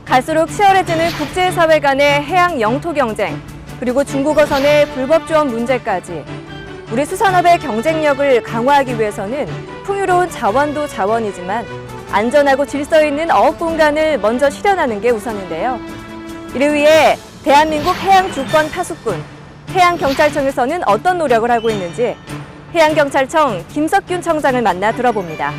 갈수록 치열해지는 국제사회 간의 해양 영토 경쟁, 그리고 중국어선의 불법 조업 문제까지 우리 수산업의 경쟁력을 강화하기 위해서는 풍요로운 자원도 자원이지만 안전하고 질서 있는 어업 공간을 먼저 실현하는 게 우선인데요. 이를 위해 대한민국 해양주권 파수꾼, 해양경찰청에서는 어떤 노력을 하고 있는지 해양경찰청 김석균 청장을 만나 들어봅니다.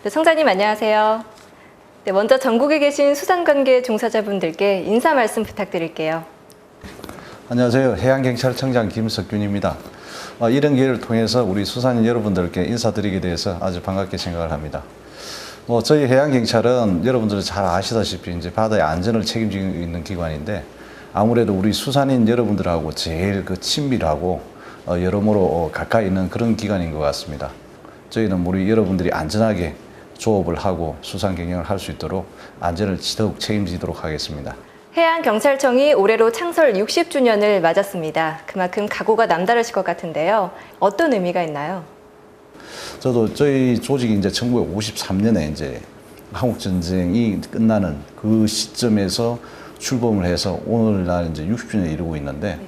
네, 청장님 안녕하세요. 네, 먼저 전국에 계신 수산관계 종사자분들께 인사 말씀 부탁드릴게요. 안녕하세요. 해양경찰청장 김석균입니다. 이런 기회를 통해서 우리 수산인 여러분들께 인사드리게 돼서 아주 반갑게 생각을 합니다. 저희 해양경찰은 여러분들이 잘 아시다시피 이제 바다의 안전을 책임지고 있는 기관인데 아무래도 우리 수산인 여러분들하고 제일 친밀하고 여러모로 가까이 있는 그런 기관인 것 같습니다. 저희는 우리 여러분들이 안전하게 조업을 하고 수산 경영을 할 수 있도록 안전을 더욱 책임지도록 하겠습니다. 해양경찰청이 올해로 창설 60주년을 맞았습니다. 그만큼 각오가 남다르실 것 같은데요. 어떤 의미가 있나요? 저도 저희 조직이 이제 1953년에 이제 한국 전쟁이 끝나는 그 시점에서 출범을 해서 오늘날 이제 60주년을 이루고 있는데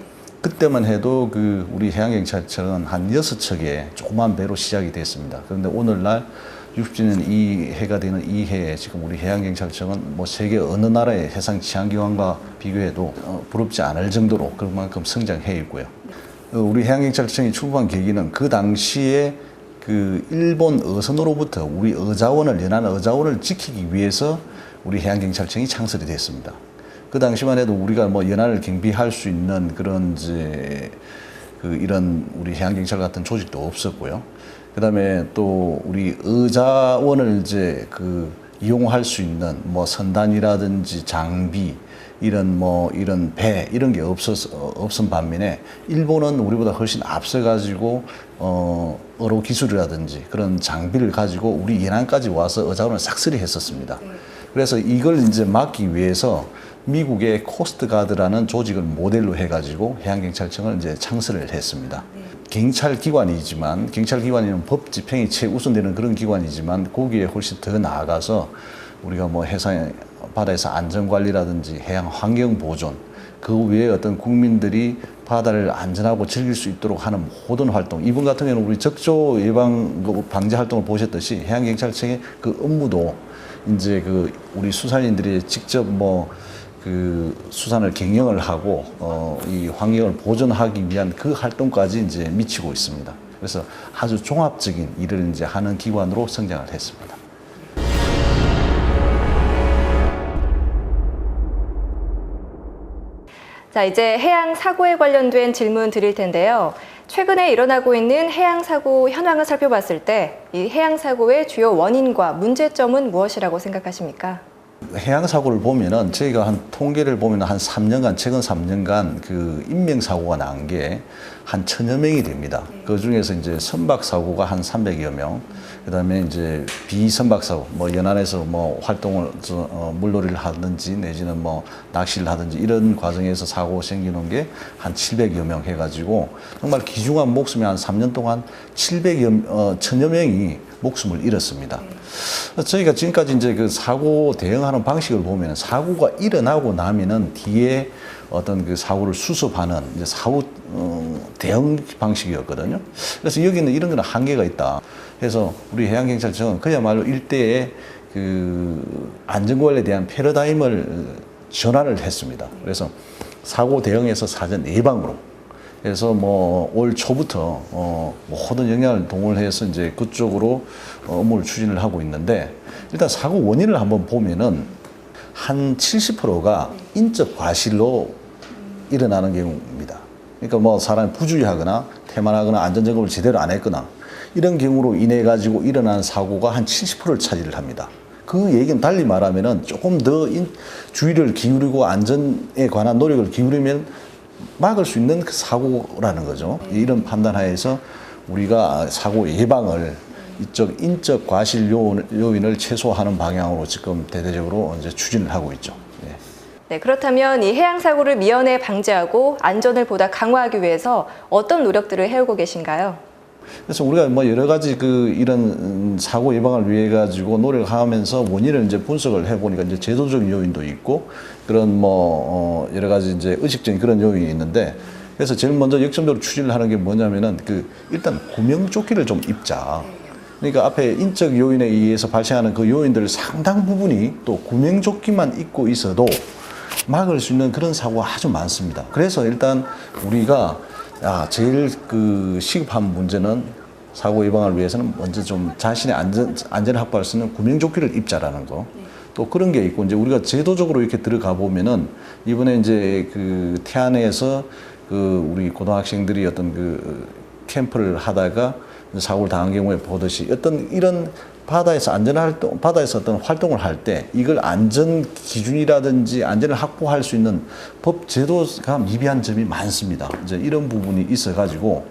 그때만 해도 우리 해양경찰청은 한 6척의 조그만 배로 시작이 됐습니다. 그런데 오늘날 60주년 이 해가 되는 이 해에 지금 우리 해양경찰청은 세계 어느 나라의 해상 치안기관과 비교해도 부럽지 않을 정도로 그만큼 성장해 있고요. 우리 해양경찰청이 출범한 계기는 그 당시에 일본 어선으로부터 우리 연안 어자원을 지키기 위해서 우리 해양경찰청이 창설이 됐습니다. 그 당시만 해도 우리가 연안을 경비할 수 있는 그런 이런 우리 해양경찰 같은 조직도 없었고요. 그 다음에 또 우리 어자원을 이용할 수 있는 선단이라든지 장비, 이런 배, 이런 게 없은 반면에 일본은 우리보다 훨씬 앞서가지고, 어로 기술이라든지 그런 장비를 가지고 우리 연안까지 와서 어자원을 싹쓸이 했었습니다. 그래서 이걸 이제 막기 위해서 미국의 코스트가드라는 조직을 모델로 해가지고 해양경찰청을 이제 창설을 했습니다. 경찰기관이지만, 경찰기관이면 법 집행이 최우선되는 그런 기관이지만, 거기에 훨씬 더 나아가서 우리가 해상, 바다에서 안전관리라든지 해양 환경 보존, 그 외에 어떤 국민들이 바다를 안전하고 즐길 수 있도록 하는 모든 활동, 이번 같은 경우는 우리 적조 예방 방지 활동을 보셨듯이 해양경찰청의 그 업무도 이제 우리 수산인들이 직접 수산을 경영을 하고 이 환경을 보존하기 위한 그 활동까지 이제 미치고 있습니다. 그래서 아주 종합적인 일을 이제 하는 기관으로 성장을 했습니다. 자, 이제 해양 사고에 관련된 질문 드릴 텐데요. 최근에 일어나고 있는 해양 사고 현황을 살펴봤을 때 이 해양 사고의 주요 원인과 문제점은 무엇이라고 생각하십니까? 해양 사고를 보면은 저희가 한 통계를 보면 한 3년간, 최근 3년간 인명 사고가 난 게 한 1000여 명이 됩니다. 그 중에서 이제 선박 사고가 한 300여 명, 그다음에 이제 비선박 사고, 연안에서 활동을 물놀이를 하든지 내지는 낚시를 하든지 이런 과정에서 사고 생기는 게 한 700여 명 해가지고 정말 귀중한 목숨이 한 3년 동안 1000여 명이 목숨을 잃었습니다. 저희가 지금까지 이제 사고 대응하는 방식을 보면 사고가 일어나고 나면은 뒤에 어떤 사고를 수습하는 이제 사후 대응 방식이었거든요. 그래서 여기는 이런 거는 한계가 있다. 그래서 우리 해양경찰청은 그야말로 일대의 안전관리에 대한 패러다임을 전환을 했습니다. 그래서 사고 대응에서 사전 예방으로 그래서 올 초부터 모든 역량을 동원해서 이제 그쪽으로 업무를 추진을 하고 있는데 일단 사고 원인을 한번 보면은 한 70%가 인적 과실로 일어나는 경우입니다. 그러니까 사람이 부주의하거나 태만하거나 안전점검을 제대로 안 했거나 이런 경우로 인해 가지고 일어나는 사고가 한 70%를 차지를 합니다. 그 얘기는 달리 말하면은 조금 더 주의를 기울이고 안전에 관한 노력을 기울이면 막을 수 있는 그 사고라는 거죠. 이런 판단하에서 우리가 사고 예방을 이쪽 인적 과실 요인을 최소화하는 방향으로 지금 대대적으로 이제 추진을 하고 있죠. 예. 네, 그렇다면 이 해양 사고를 미연에 방지하고 안전을 보다 강화하기 위해서 어떤 노력들을 해오고 계신가요? 그래서 우리가 뭐 여러 가지 이런 사고 예방을 위해 가지고 노력하면서 원인을 이제 분석을 해보니까 이제 제도적인 요인도 있고 그런 여러 가지 이제 의식적인 그런 요인이 있는데 그래서 제일 먼저 역점적으로 추진을 하는 게 뭐냐면은 일단 구명조끼를 좀 입자. 그러니까 앞에 인적 요인에 의해서 발생하는 그 요인들 상당 부분이 또 구명조끼만 입고 있어도 막을 수 있는 그런 사고가 아주 많습니다. 그래서 일단 우리가 제일 시급한 문제는 사고 예방을 위해서는 먼저 좀 자신의 안전을 확보할 수 있는 구명조끼를 입자라는 거. 또 그런 게 있고 이제 우리가 제도적으로 이렇게 들어가 보면은 이번에 이제 태안에서 우리 고등학생들이 어떤 캠프를 하다가 사고를 당한 경우에 보듯이 어떤 이런 바다에서 어떤 활동을 할 때 이걸 안전 기준이라든지 안전을 확보할 수 있는 법 제도가 미비한 점이 많습니다. 이제 이런 부분이 있어가지고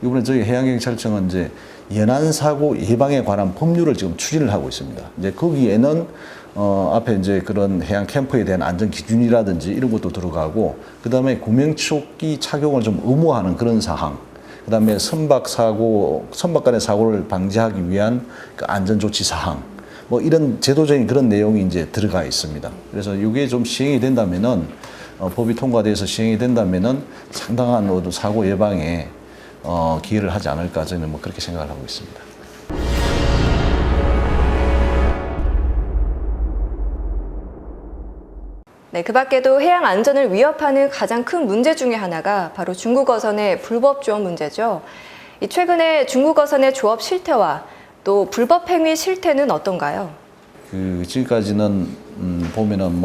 이번에 저희 해양경찰청은 이제 연안 사고 예방에 관한 법률을 지금 추진을 하고 있습니다. 이제 거기에는 앞에 이제 그런 해양 캠프에 대한 안전 기준이라든지 이런 것도 들어가고 그다음에 구명조끼 착용을 좀 의무화하는 그런 사항. 그다음에 선박 간의 사고를 방지하기 위한 안전 조치 사항, 뭐 이런 제도적인 그런 내용이 이제 들어가 있습니다. 그래서 이게 좀 시행이 된다면은 법이 통과돼서 시행이 된다면은 상당한 사고 예방에 기여를 하지 않을까 저는 뭐 그렇게 생각을 하고 있습니다. 네, 그 밖에도 해양 안전을 위협하는 가장 큰 문제 중에 하나가 바로 중국 어선의 불법 조업 문제죠. 최근에 중국 어선의 조업 실태와 또 불법 행위 실태는 어떤가요? 지금까지는 보면은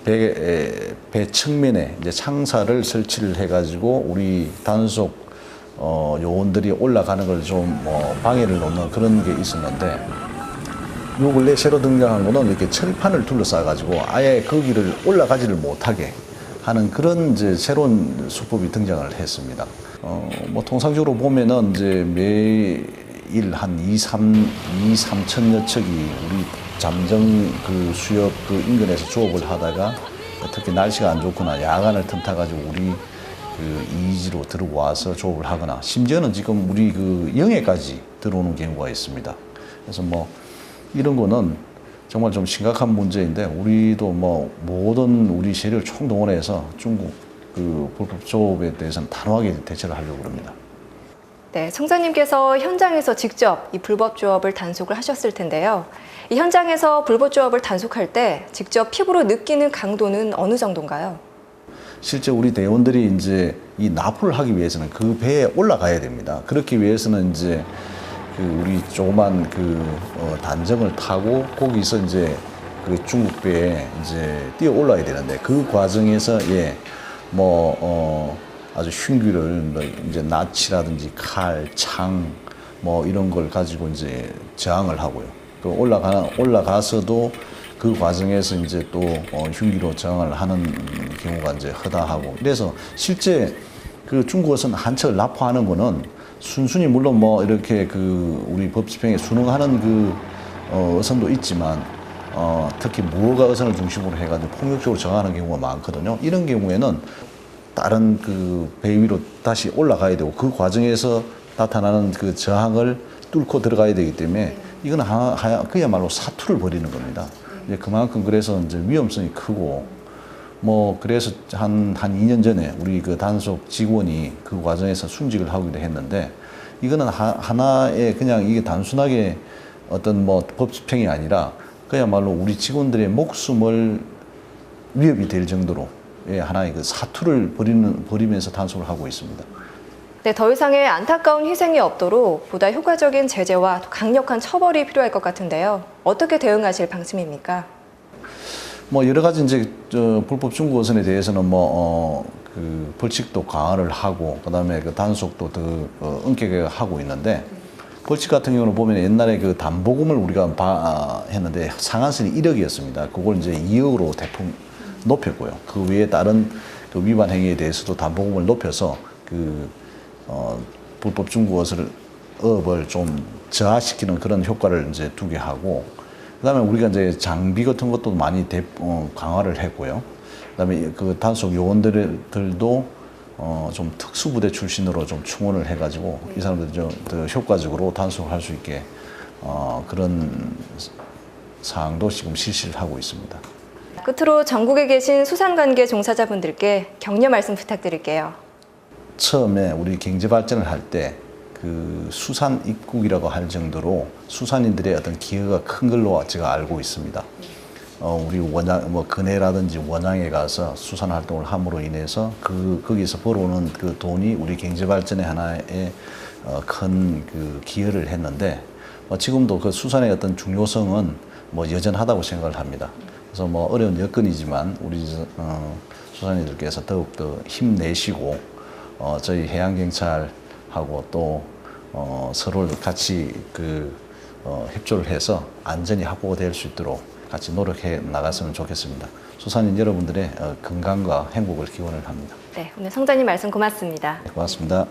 배 측면에 이제 창사를 설치를 해가지고 우리 단속 요원들이 올라가는 걸 좀 방해를 놓는 그런 게 있었는데. 요 근래 새로 등장한 거는 이렇게 철판을 둘러싸가지고 아예 거기를 올라가지를 못하게 하는 그런 이제 새로운 수법이 등장을 했습니다. 통상적으로 보면은 이제 매일 한 3천여 척이 우리 잠정 수역 인근에서 조업을 하다가 특히 날씨가 안 좋거나 야간을 틈타가지고 우리 이지로 들어와서 조업을 하거나 심지어는 지금 우리 영해까지 들어오는 경우가 있습니다. 그래서 이런 거는 정말 좀 심각한 문제인데 우리도 모든 우리 세력을 총동원해서 중국 불법 조업에 대해서는 단호하게 대처를 하려고 합니다. 네, 청장님께서 현장에서 직접 이 불법 조업을 단속을 하셨을 텐데요. 이 현장에서 불법 조업을 단속할 때 직접 피부로 느끼는 강도는 어느 정도인가요? 실제 우리 대원들이 이제 이 납포를 하기 위해서는 그 배에 올라가야 됩니다. 그렇기 위해서는 이제 우리 조그만 단정을 타고 거기서 이제 중국 배에 이제 뛰어 올라야 되는데 그 과정에서 아주 흉기를 이제 낫치라든지 칼, 창 이런 걸 가지고 이제 저항을 하고요. 올라가서도 그 과정에서 이제 또 흉기로 저항을 하는 경우가 이제 허다하고 그래서 실제 중국어선 한 척을 납포하는 거는 순순히 물론 이렇게 우리 법 집행에 순응하는 어선도 있지만 특히 무허가 어선을 중심으로 해가지고 폭력적으로 저항하는 경우가 많거든요. 이런 경우에는 다른 배 위로 다시 올라가야 되고 그 과정에서 나타나는 저항을 뚫고 들어가야 되기 때문에 이거는 그야말로 사투를 벌이는 겁니다. 이제 그만큼 그래서 이제 위험성이 크고 그래서 한 2년 전에 우리 단속 직원이 그 과정에서 순직을 하기도 했는데 이거는 하나의 그냥 이게 단순하게 어떤 법 집행이 아니라 그야말로 우리 직원들의 목숨을 위협이 될 정도로 하나의 사투를 벌이면서 단속을 하고 있습니다. 네, 더 이상의 안타까운 희생이 없도록 보다 효과적인 제재와 강력한 처벌이 필요할 것 같은데요. 어떻게 대응하실 방침입니까? 여러 가지 이제 불법 중국 어선에 대해서는 벌칙도 강화를 하고 그다음에 단속도 더 엄격하게 하고 있는데 벌칙 같은 경우는 보면 옛날에 담보금을 우리가 했는데 상한선이 1억이었습니다. 그걸 이제 2억으로 대폭 높였고요. 그 외에 다른 위반 행위에 대해서도 담보금을 높여서 불법 중국 업을 좀 저하시키는 그런 효과를 이제 두게 하고, 그다음에 우리가 이제 장비 같은 것도 많이 강화를 했고요. 그다음에 그 단속 요원들도 좀 특수부대 출신으로 좀 충원을 해가지고 이 사람들이 좀 더 효과적으로 단속할 수 있게 그런 사항도 지금 실시를 하고 있습니다. 끝으로 전국에 계신 수산관계 종사자분들께 격려 말씀 부탁드릴게요. 처음에 우리 경제 발전을 할 때 그 수산 입국이라고 할 정도로 수산인들의 어떤 기여가 큰 걸로 제가 알고 있습니다. 우리 원양, 근해라든지 원양에 가서 수산 활동을 함으로 인해서 거기서 벌어오는 그 돈이 우리 경제 발전에 하나의 큰 그 기여를 했는데, 지금도 그 수산의 어떤 중요성은 여전하다고 생각을 합니다. 그래서 어려운 여건이지만 우리 수산인들께서 더욱더 힘내시고 저희 해양경찰하고 또 서로 같이 협조를 해서 안전이 확보될 수 있도록 같이 노력해 나갔으면 좋겠습니다. 수산인 여러분들의 건강과 행복을 기원을 합니다. 네, 오늘 성장님 말씀 고맙습니다. 고맙습니다.